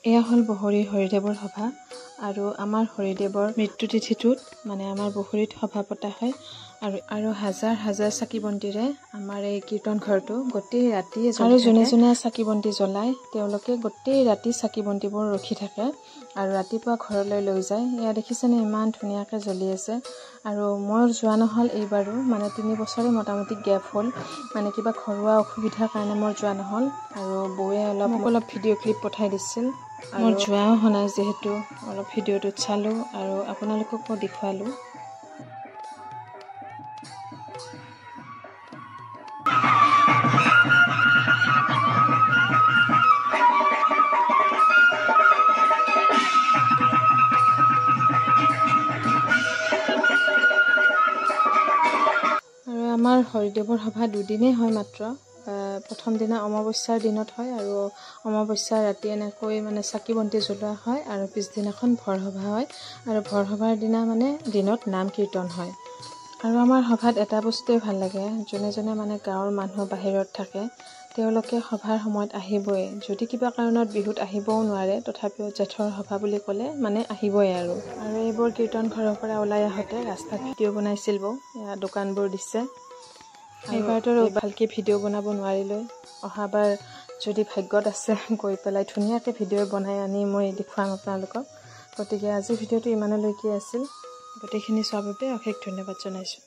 এয়া হল বহৰী হৰিদেৱৰ সভা আৰু আমাৰ হৰিদেৱৰ মৃত্যু তিথিটোত মানে আমাৰ বহৰীত সভা পতা হয় আৰু হাজাৰ হাজাৰ চাকি বন্তিৰে আমাৰ এই কীৰ্তন ঘৰটো গোটেই ৰাতি আৰু যোনে যোনে চাকি বন্তি জ্বলায় তেওঁলোকে গোটেই ৰাতি চাকি বন্তিবোৰ ৰখি থাকে আৰু ৰাতিপুৱা ঘৰলৈ লৈ যায়। এয়া দেখিছেনে ইমান ধুনীয়াকৈ জ্বলি আছে। আৰু মই যোৱা নহ'ল এইবাৰো, মানে 3 বছৰে মোটামুটি গেপ হ'ল, মানে কিবা ঘৰুৱা অসুবিধাৰ কাৰণে মোৰ যোৱা নহ'ল। আৰু বৌয়ে অলপ ভিডিঅ' ক্লিপ পঠাই দিছিল, মোৰ যোৱাও হোৱা নাই যিহেতু অলপ ভিডিঅ'টোত চালোঁ আৰু আপোনালোককো দেখুৱালোঁ। আমাৰ হৰিদেৱৰ সভা 2 দিনেই হয় মাত্ৰ। প্ৰথম দিনা অমাৱস্যাৰ দিনত হয় আৰু অমাৱস্যাৰ ৰাতি এনেকৈ মানে চাকি বন্তি জ্বলোৱা হয় আৰু পিছদিনাখন ভৰসভা হয় আৰু ভৰসভাৰ দিনা মানে দিনত নাম কীৰ্তন হয়। আৰু আমাৰ সভাত এটা বস্তুৱে ভাল লাগে, যোনে যোনে মানে গাঁৱৰ মানুহ বাহিৰত থাকে তেওঁলোকে সভাৰ সময়ত আহিবই। যদি কিবা কাৰণত বিহুত আহিবও নোৱাৰে তথাপিও জেঠৰ সভা বুলি ক'লে মানে আহিবই। আৰু এইবোৰ কীৰ্তন ঘৰৰ পৰা ওলাই আহোঁতে ৰাস্তাত ভিডিঅ' বনাইছিল বৌ, দোকানবোৰ দিছে। এইবাৰতো ভালকৈ ভিডিঅ' বনাব নোৱাৰিলোঁ। অহাবাৰ যদি ভাগ্যত আছে গৈ পেলাই ধুনীয়াকৈ ভিডিঅ' বনাই আনি মই দেখুৱাম আপোনালোকক। গতিকে আজি ভিডিঅ'টো ইমানলৈকে আছিল। গোটেইখিনি চোৱাৰ বাবে অশেষ ধন্যবাদ জনাইছোঁ।